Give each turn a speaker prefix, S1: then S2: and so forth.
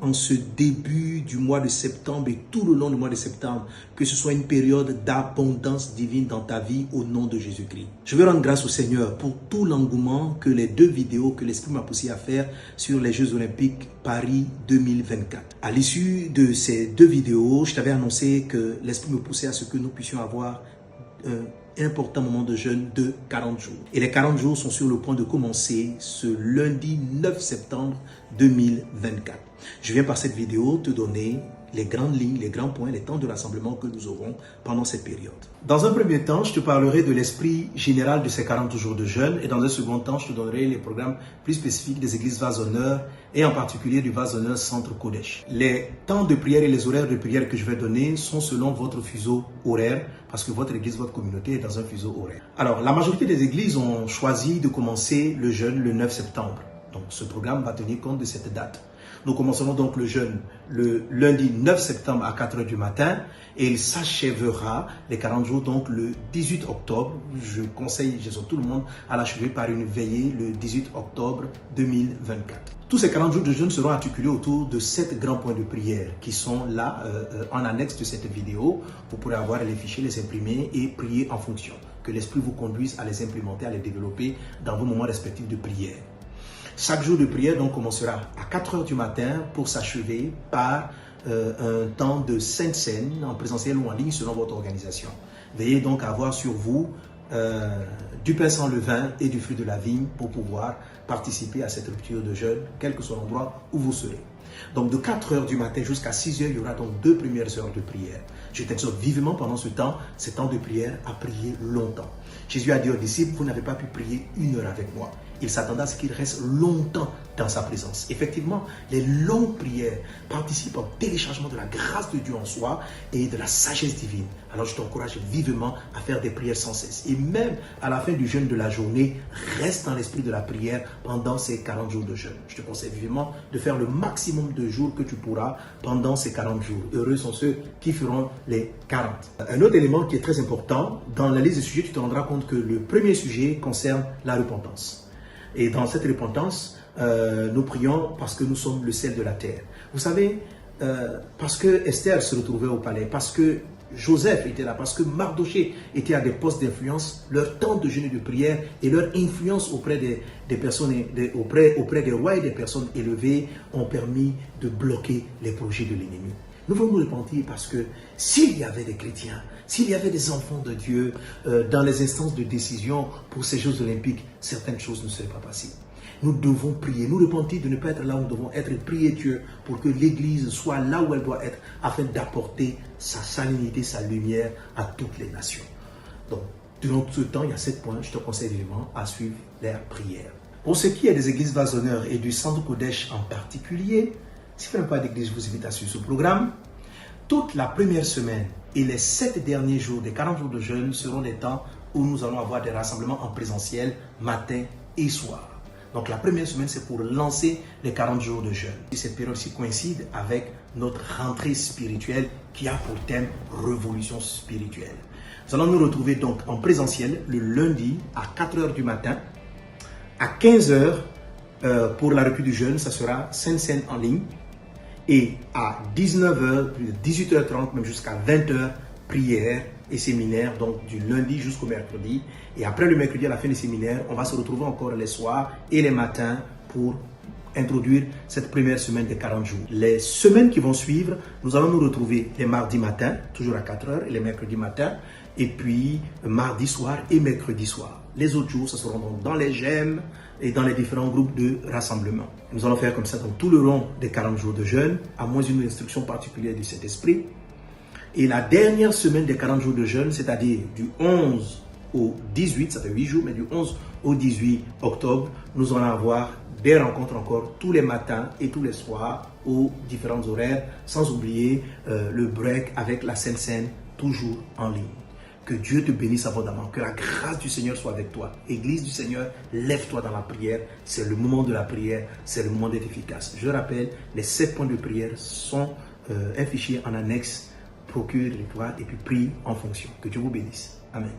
S1: en ce début du mois de septembre et tout le long du mois de septembre, que ce soit une période d'abondance divine dans ta vie au nom de Jésus-Christ. Je veux rendre grâce au Seigneur pour tout l'engouement que les 2 vidéos que l'Esprit m'a poussé à faire sur les Jeux Olympiques Paris 2024. À l'issue de ces 2 vidéos, je t'avais annoncé que l'Esprit me poussait à ce que nous puissions avoir un important moment de jeûne de 40 jours. Et les 40 jours sont sur le point de commencer ce lundi 9 septembre 2024. Je viens par cette vidéo te donner les grandes lignes, les grands points, les temps de rassemblement que nous aurons pendant cette période. Dans un premier temps, je te parlerai de l'esprit général de ces 40 jours de jeûne et dans un second temps, je te donnerai les programmes plus spécifiques des églises Vase d'Honneur et en particulier du Vase d'Honneur Centre Kodesh. Les temps de prière et les horaires de prière que je vais donner sont selon votre fuseau horaire parce que votre église, votre communauté est dans un fuseau horaire. Alors, la majorité des églises ont choisi de commencer le jeûne le 9 septembre. Donc, ce programme va tenir compte de cette date. Nous commencerons donc le jeûne le lundi 9 septembre à 4 h du matin et il s'achèvera les 40 jours donc le 18 octobre. Je conseille tout le monde à l'achever par une veillée le 18 octobre 2024. Tous ces 40 jours de jeûne seront articulés autour de 7 grands points de prière qui sont là en annexe de cette vidéo. Vous pourrez avoir les fichiers, les imprimer et prier en fonction. Que l'Esprit vous conduise à les implémenter, à les développer dans vos moments respectifs de prière. Chaque jour de prière donc commencera à 4 h du matin pour s'achever par un temps de Sainte Seine en présentiel ou en ligne selon votre organisation. Veillez donc à avoir sur vous du pain sans levain et du fruit de la vigne pour pouvoir participer à cette rupture de jeûne, quel que soit l'endroit où vous serez. Donc de 4 h du matin jusqu'à 6 h, il y aura donc 2 premières heures de prière. Je t'exhorte vivement pendant ce temps de prière, à prier longtemps. Jésus a dit aux disciples, vous n'avez pas pu prier 1 heure avec moi. Il s'attendait à ce qu'il reste longtemps dans sa présence. Effectivement, les longues prières participent au téléchargement de la grâce de Dieu en soi et de la sagesse divine. Alors je t'encourage vivement à faire des prières sans cesse. Et même à la fin du jeûne de la journée, reste dans l'esprit de la prière pendant ces 40 jours de jeûne. Je te conseille vivement de faire le maximum de jours que tu pourras pendant ces 40 jours. Heureux sont ceux qui feront les 40. Un autre élément qui est très important, dans la liste de sujets, tu te rendras compte que le premier sujet concerne la repentance. Et dans cette repentance, nous prions parce que nous sommes le sel de la terre. Vous savez, parce que Esther se retrouvait au palais, parce que Joseph était là, parce que Mardoché était à des postes d'influence, leur temps de jeûne et de prière et leur influence auprès des personnes, auprès des rois et des personnes élevées ont permis de bloquer les projets de l'ennemi. Nous voulons nous repentir parce que s'il y avait des chrétiens, s'il y avait des enfants de Dieu dans les instances de décision pour ces Jeux Olympiques, certaines choses ne seraient pas passées. Nous devons prier, nous repentir de ne pas être là où nous devons être et prier Dieu pour que l'Église soit là où elle doit être afin d'apporter sa salinité, sa lumière à toutes les nations. Donc, durant tout ce temps, il y a 7 points, je te conseille vivement à suivre les prières. Pour ce qui est des églises Vase d'Honneur et du Centre Kodesh en particulier, si vous n'avez pas d'église, je vous invite à suivre ce programme. Toute la première semaine et les 7 derniers jours des 40 jours de jeûne seront des temps où nous allons avoir des rassemblements en présentiel matin et soir. Donc la première semaine, c'est pour lancer les 40 jours de jeûne. Cette période-ci coïncide avec notre rentrée spirituelle qui a pour thème révolution spirituelle. Nous allons nous retrouver donc en présentiel le lundi à 4 h du matin, à 15 h pour la rupture du jeûne, ça sera Sainte Seine en ligne. Et à 19 h, 18 h 30, même jusqu'à 20 h, prière et séminaire, donc du lundi jusqu'au mercredi. Et après le mercredi, à la fin du séminaire, on va se retrouver encore les soirs et les matins pour introduire cette première semaine des 40 jours. Les semaines qui vont suivre, nous allons nous retrouver les mardis matins, toujours à 4 h, et les mercredis matins, et puis mardi soir et mercredi soir. Les autres jours, ce seront donc dans les gemmes et dans les différents groupes de rassemblement. Nous allons faire comme ça donc tout le long des 40 jours de jeûne, à moins d'une instruction particulière du Saint-Esprit. Et la dernière semaine des 40 jours de jeûne, c'est-à-dire du 11 au 18, ça fait 8 jours, mais du 11 au 18 octobre, nous allons avoir des rencontres encore tous les matins et tous les soirs aux différents horaires, sans oublier le break avec la Sainte Seine, toujours en ligne. Que Dieu te bénisse abondamment, que la grâce du Seigneur soit avec toi. Église du Seigneur, lève-toi dans la prière. C'est le moment de la prière, c'est le moment d'être efficace. Je rappelle, les 7 points de prière sont un fichier en annexe. Procure-les-toi et puis prie en fonction. Que Dieu vous bénisse. Amen.